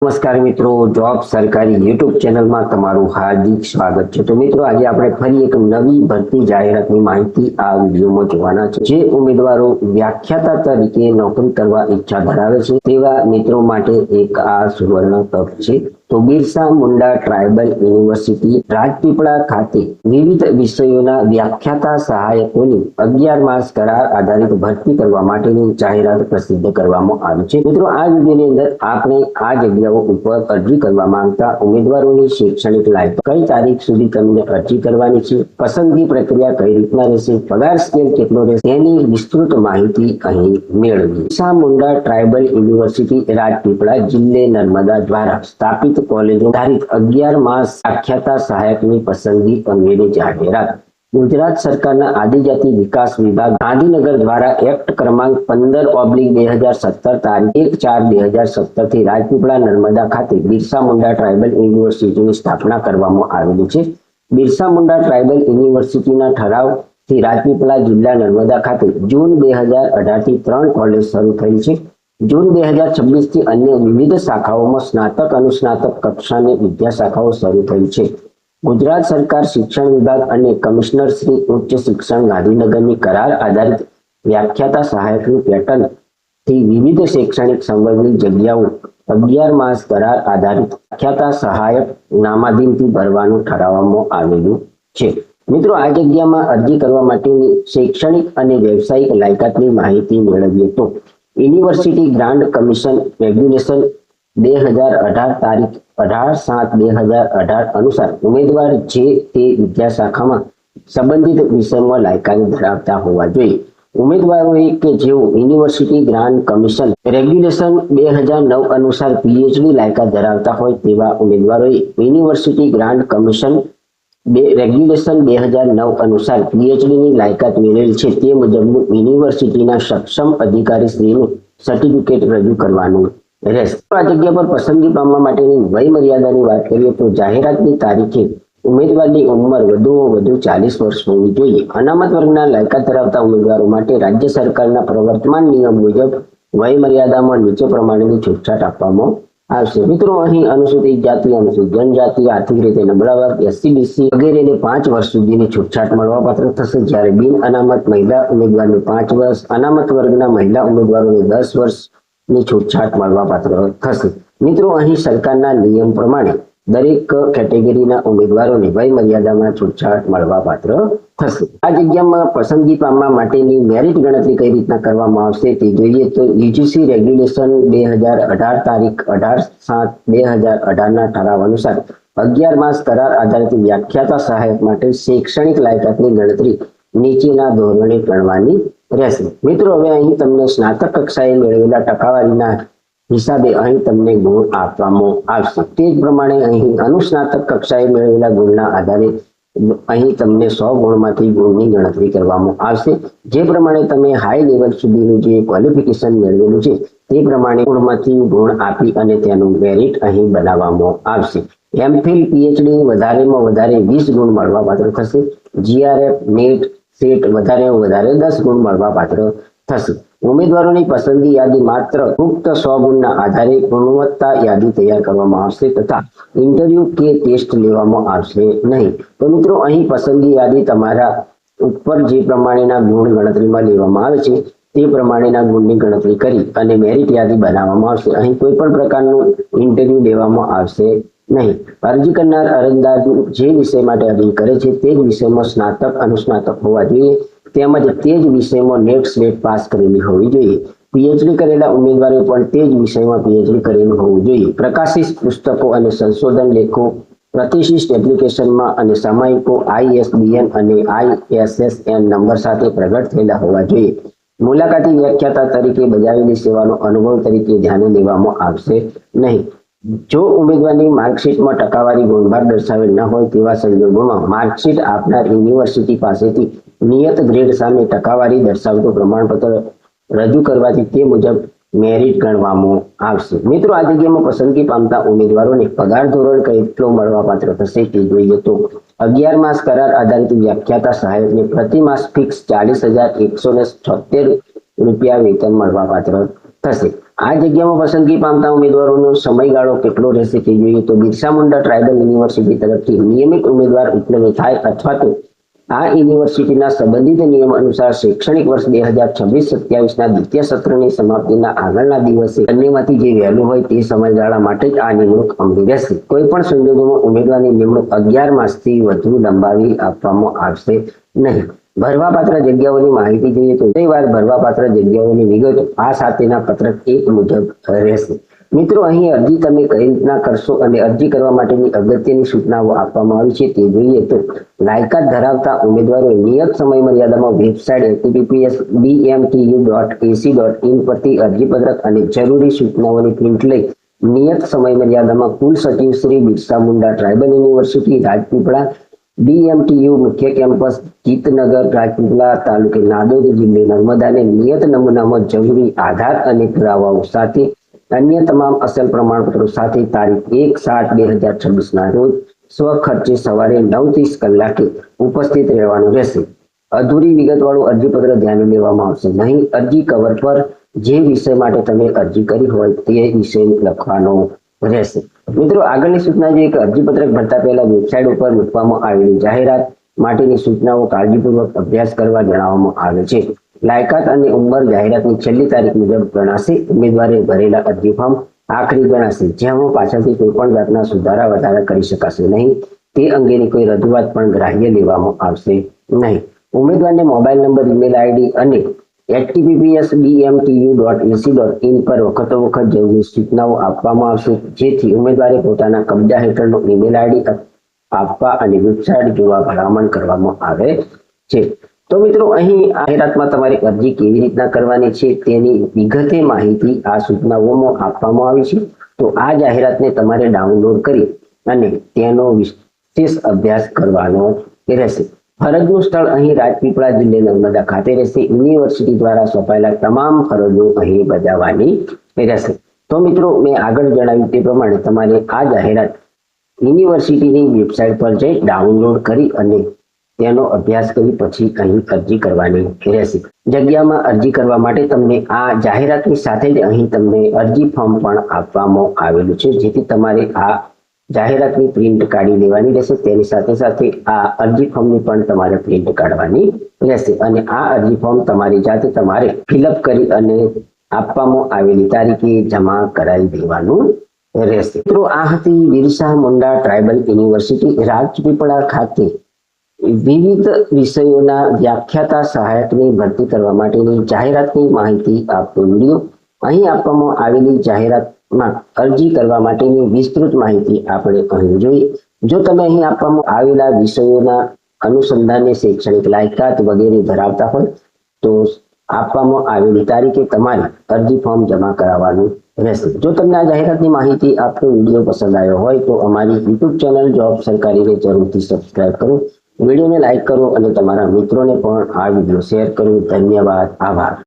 નમસ્કાર મિત્રો, જોબ સરકારી યુટ્યુબ ચેનલમાં તમારું હાર્દિક સ્વાગત છે। તો મિત્રો, આજે આપણે ફરી એક નવી ભરતી જાહેરાતની માહિતી આ વિડીયોમાં જોવાના છે। જે ઉમેદવારો વ્યાખ્યાતા તરીકે નોકરી કરવા ઈચ્છા ધરાવે છે તેવા મિત્રો માટે એક આ સુવર્ણ તક છે। તો બિરસા મુંડા ટ્રાયબલ યુનિવર્સિટી રાજપીપળા ખાતે વિવિધ વિષયોના વ્યાખ્યાતા સહાયકોની 11 માસ કરાર આધારિત ભરતી કરવા માટેની જાહેરાત પ્રસિદ્ધ કરવામાં આવી છે। મિત્રો, આ વિડીયોની અંદર આપણે આ જગ્યાઓ ઉપર અરજી કરવા માંગતા ઉમેદવારોની શૈક્ષણિક લાયકાત, કઈ તારીખ સુધી તમને અરજી કરવાની છે, પસંદગી પ્રક્રિયા કઈ રીતના રહેશે, પગાર સ્કેલ કેટલો રહેશે, તેની વિસ્તૃત માહિતી અહીં મેળવી। બિરસા મુંડા ટ્રાયબલ યુનિવર્સિટી રાજપીપળા જિલ્લે નર્મદા દ્વારા સ્થાપિત કોલેજો તારીખ 11 માસ વ્યાખ્યાતા સહાયકની પસંદગી અંગેની જાહેરાત ગુજરાત સરકારના આદિજાતિ વિકાસ વિભાગ ગાંધીનગર દ્વારા એક્ટ ક્રમાંક 15/2017 તારીખ 1/4/2017 થી રાજપીપળા નર્મદા ખાતે બિરસા મુંડા ટ્રાયબલ યુનિવર્સિટીની સ્થાપના કરવામાં આવેલી છે। બિરસા મુંડા ટ્રાયબલ યુનિવર્સિટીના ઠરાવથી રાજપીપળા જિલ્લા નર્મદા ખાતે જૂન 2018 થી 3 કોલેજ શરૂ થઈ છે। જૂન 2026 થી અન્ય વિવિધ શાખાઓમાં સ્નાતક અનુસ્નાતક કક્ષાની વિદ્યા શાખાઓ શરૂ થઈ છે। ગુજરાત સરકાર શિક્ષણ વિભાગ અને કમિશનર શ્રી ઉચ્ચ શિક્ષણ ગાંધીનગરની કરાર આધારિત વ્યાખ્યાતા સહાયકની પેટર્ન થી વિવિધ શૈક્ષણિક સંવર્ગની જગ્યાઓ 11 માસ કરાર આધારિત વ્યાખ્યાતા સહાયક નામાધીનથી ભરવાનું ઠરાવવામાં આવેલું છે। મિત્રો, આ જગ્યામાં અરજી કરવા માટેની શૈક્ષણિક અને વ્યવસાયિક લાયકાતની માહિતી મેળવીએ તો યુનિવર્સિટી ગ્રાન્ટ કમિશન રેગ્યુલેશન 2018 તારીખ 18/7/2018 અનુસાર ઉમેદવાર જે તે વિદ્યા શાખામાં સંબંધિત વિષયમાં લાયકાત ધરાવતા હોવા જોઈએ। ઉમેદવારોએ કે જેઓ યુનિવર્સિટી ગ્રાન્ટ કમિશન રેગ્યુલેશન 2009 અનુસાર પીએચડી લાયકાત ધરાવતા હોય તેવા ઉમેદવારોએ યુનિવર્સિટી ગ્રાન્ટ કમિશન રેગ્યુલેશન 2009 અનુસાર પીએચડીની લાયકાત મેળવેલ છે તે મુજબનું યુનિવર્સિટીના સક્ષમ અધિકારીશ્રીનું સર્ટિફિકેટ રજૂ કરવાનું રહેશે। આ જગ્યા પર પસંદગી પામવા માટેની વય મર્યાદાની વાત કરીએ તો જાહેરાતની તારીખે ઉમેદવારની ઉંમર વધુમાં વધુ 40 વર્ષ હોવી જોઈએ। અનામત વર્ગના લાયકાત ધરાવતા ઉમેદવારો માટે રાજ્ય સરકારના પ્રવર્તમાન નિયમ મુજબ વય મર્યાદામાં નીચે પ્રમાણેની છૂટછાટ આપવામાં આવશે। મિત્રો, અહીં અનુસૂચિત જાતિ, અનુસૂચિત જનજાતિ, આર્થિક રીતે નબળા વર્ગ, એસસી બીસી વગેરેને 5 વર્ષ સુધીની છૂટછાટ મળવાપાત્ર થશે, જ્યારે બિન અનામત મહિલા ઉમેદવારને 5 વર્ષ, અનામત વર્ગના મહિલા ઉમેદવારોને 10 વર્ષની છૂટછાટ મળવાપાત્ર થશે। મિત્રો, અહીં સરકારના નિયમ પ્રમાણે દરેક કેટેગરીના ઉમેદવારોને વય મર્યાદામાં છૂટછાટ મળવાપાત્ર થશે। આ જગ્યામાં પસંદગી પામવા માટેની મેરિટ ગણતરી કઈ રીતના કરવામાં આવશે તે જોઈએ તો યુજીસી રેગ્યુલેશન 2018 તારીખ 18/7/2018 ના ઠરાવ અનુસાર 11 માસ કરાર આધારિત વ્યાખ્યાતા સહાયક માટે શૈક્ષણિક લાયકાતની ગણતરી નીચેના ધોરણે કરવાની રહેશે। મિત્રો, હવે અહીં તમને સ્નાતક કક્ષાએ મેળવેલા ટકાવારીના હિસાબે અહીં તમને ગુણ આપવામાં આવશે। તે જ પ્રમાણે અહીં અનુસ્નાતક કક્ષાએ મેળવેલા ગુણના આધારે અહીં તમને 100 ગુણમાંથી ગુણની ગણતરી કરવામાં આવશે। જે પ્રમાણે તમે હાઈ લેવલ સુધીનું જે ક્વોલિફિકેશન મેળવેલું છે તે પ્રમાણે ગુણમાંથી ગુણ આપી અને તેનું મેરિટ અહીં બનાવવામાં આવશે। એમફિલ પીએચડી વધારેમાં વધારે 20 ગુણ મળવાપાત્ર થશે। જીઆરએફ નેટ સેટ વધારેમાં વધારે 10 ગુણ મળવાપાત્ર થશે। ઉમેદવારોની પસંદગી યાદી માત્ર પુખ્ત 100 ગુણના આધારે ગુણવત્તા યાદી તૈયાર કરવામાં આવશે તથા ઇન્ટરવ્યુ કે ટેસ્ટ લેવામાં આવશે નહીં। તો મિત્રો, અહીં પસંદગી યાદી તમારા ઉપર જે પ્રમાણેના ગુણ ગણતરીમાં લેવામાં આવે છે તે પ્રમાણેના ગુણની ગણતરી કરી અને મેરિટ યાદી બનાવવામાં આવશે। અહીં કોઈ પણ પ્રકારનું ઇન્ટરવ્યુ લેવામાં આવશે નહીં। અરજી કરનાર અરજદાર જે વિષય માટે અરજી કરે છે તે જ વિષયમાં સ્નાતક અનુસ્નાતક હોવા જોઈએ તેમજ તે જ વિષયમાં નેટ સ્લેટ પાસ કરેલી હોવી જોઈએ। પીએચડી કરેલા ઉમેદવારો પણ તે જ વિષયમાં પીએચડી કરેલું હોવું જોઈએ। પ્રકાશિત પુસ્તકો અને સંશોધન લેખો પ્રતિષ્ઠિત એપ્લિકેશનમાં અને સામયિકો ISBN અને ISSN નંબર સાથે પ્રગટ થયેલા હોવા જોઈએ। મુલાકાતી વ્યાખ્યાતા તરીકે બજાવેલી સેવાનો અનુભવ તરીકે ધ્યાને લેવામાં આવશે નહીં। જો ઉમેદવારની માર્કશીટમાં ટકાવારી ગુણભાર દર્શાવેલ ન હોય તેવા સંજોગોમાં માર્કશીટ આપનાર યુનિવર્સિટી પાસેથી નિયત ગ્રેડ સામે ટકાવારી દર્શાવતું પ્રમાણપત્ર રજૂ કરવાથી તે મુજબ મેરિટ ગણવામાં આવશે। મિત્રો, આ જગ્યામાં પસંદગી પામતા ઉમેદવારોને પગાર ધોરણ કેટલો મળવાપાત્ર થશે તે જોઈએ તો 11 માસ કરાર આધારિત વ્યાખ્યાતા સહાયકને પ્રતિ માસ ફિક્સ 40,176 રૂપિયા વેતન મળવાપાત્ર થશે। આ જગ્યામાં પસંદગી પામતા ઉમેદવારોનો સમયગાળો કેટલો રહેશે તે જોઈએ તો બિરસા મુંડા ટ્રાઇબલ યુનિવર્સિટી તરફથી નિયમિત ઉમેદવાર ઉપલબ્ધ થાય અથવા તો આ યુનિવર્સિટીના સંબંધિત નિયમ અનુસાર શૈક્ષણિક વર્ષ 2026-27 ના દ્વિતીય સત્રની સમાપ્તિના આગળના દિવસે બંનેમાંથી જે વહેલું હોય તે સમયગાળા માટે જ આ નિમણૂક અમલી રહેશે। કોઈ પણ સંજોગોમાં ઉમેદવારની નિમણૂક 11 માસથી વધુ લંબાવી આપવામાં આવશે નહીં। ભરવાપાત્ર જગ્યાઓની માહિતી જોઈએ તો વાર ભરવાપાત્ર જગ્યાઓની વિગતો આ સાથેના પત્રક 1 મુજબ રહેશે। મિત્રો, અહીં અરજી તમે કઈ રીતના કરશો અને અરજી કરવા માટેની અગત્યની સૂચનાઓ આપવામાં આવી છે તે જોઈએ તો લાયકાત ધરાવતા ઉમેદવારોએ નિયત સમય મર્યાદામાં વેબસાઇટ https://bmtu.ac.in પરથી અરજીપત્રક અને જરૂરી સૂચનાઓની પ્રિન્ટ લઈ નિયત સમય મર્યાદામાં કુલ સચિવ Shri Birsa Munda tribal university Rajpipla BMTU મુખ્ય કેમ્પસ જીતનગર રાજપીપળા તાલુકે નાદોદ જિલ્લે નર્મદાને નિયત નમૂનામાં જરૂરી આધાર અને પુરાવાઓ સાથે અન્ય તમામ અસલ પ્રમાણપત્રો સાથે તારીખ 1/7/2026 ના રોજ સ્વખર્ચે સવારે 9:30 કલાકે ઉપસ્થિત રહેવાનું રહેશે। અધૂરી વિગતવાળું અરજીપત્ર ધ્યાને લેવામાં આવશે નહીં। અરજી કવર પર જે વિષય માટે તમે અરજી કરી હોય તે વિષય લખવાનો રહેશે। મિત્રો, આગળની સૂચના જોઈએ કે અરજીપત્રક ભરતા પહેલા વેબસાઇટ ઉપર મૂકવામાં આવેલી જાહેરાત માટેની સૂચનાઓ કાળજીપૂર્વક અભ્યાસ કરવા જણાવવામાં આવે છે। લાયકાત અને ઉંમર જાહેરાતની છેલ્લી તારીખ મુજબ ગણાશે। ઉમેદવારે ભરેલા અરજી ફોર્મ આખરી ગણાશે, જેમાં પાછળથી કોઈ પણ જાતના સુધારા વધારા કરી શકાશે નહીં। તે અંગેની કોઈ રજૂઆત પણ ગ્રાહ્ય લેવામાં આવશે નહીં। ઉમેદવારને મોબાઈલ નંબર, ઈમેલ આઈડી અને https://bmtu.ac.in પર વખતો વખત જરૂરી સૂચનાઓ આપવામાં આવશે, જેથી ઉમેદવારે પોતાના કબજા હેઠળનો ઈમેલ આઈડી આપવા અને વેબસાઇટ જોવા ભલામણ કરવામાં આવે છે। તો મિત્રો, અહીં આ જાહેરાતમાં તમારે અરજી કેવી રીતના કરવાની છે તેની વિગતે માહિતી આ સૂચનાઓમાં આપવામાં આવી છે। તો આ જાહેરાતને તમારે ડાઉનલોડ કરી અને તેનો વિશેષ અભ્યાસ કરવાનો રહેશે। ફરજનું સ્થળ અહીં રાજપીપળા જિલ્લે નર્મદા ખાતે રહેશે। યુનિવર્સિટી દ્વારા સોંપાયેલા તમામ ફરજો અહીં બજાવવાની રહેશે। તો મિત્રો, મેં આગળ જણાવ્યું તે પ્રમાણે તમારે આ જાહેરાત યુનિવર્સિટીની વેબસાઇટ પર જઈ ડાઉનલોડ કરી અને તેનો અભ્યાસ કરી પછી અહીં અરજી કરવાની રહેશે। જગ્યામાં અરજી કરવા માટે તમને આ જાહેરાતની સાથે જ અહીં તમને અરજી ફોર્મ પણ આપવામાં આવેલું છે, જેથી તમારે આ જાહેરાતની પ્રિન્ટ કાઢી લેવાની રહેશે। તેની સાથે સાથે આ અરજી ફોર્મની પણ તમારે પ્રિન્ટ કાઢવાની રહેશે અને આ અરજી ફોર્મ તમારી જાતે તમારે ફિલઅપ કરી અને આપવામાં આવેલી તારીખે જમા કરાવી દેવાનું રહેશે। મિત્રો, આ હતી બિરસા મુંડા ટ્રાઇબલ યુનિવર્સિટી રાજપીપળા ખાતે વિવિધ વિષયોના વ્યાખ્યાતા સહાયકની ભરતી કરવા માટેની જાહેરાતની માહિતી આપતો વિડીયો। અહીં આપવામાં આવેલી જાહેરાતમાં અરજી કરવા માટેની વિસ્તૃત માહિતી આપણે અહીં જોઈ। જો તમે અહીં આપવામાં આવેલા વિષયોના અનુસંધાને શૈક્ષણિક લાયકાત વગેરે ધરાવતા હોય તો આપવામાં આવેલી તારીખે તમારે અરજી ફોર્મ જમા કરાવવાનું રહેશે। જો તમને આ જાહેરાતની માહિતી આપતો વિડીયો પસંદ આવ્યો હોય તો અમારી યુટ્યુબ ચેનલ જોબ સરકારીને જરૂરથી સબસ્ક્રાઇબ કરો, વિડીયોને લાઇક કરો અને તમારા મિત્રોને પણ આ વિડીયો શેર કરો। ધન્યવાદ, આભાર।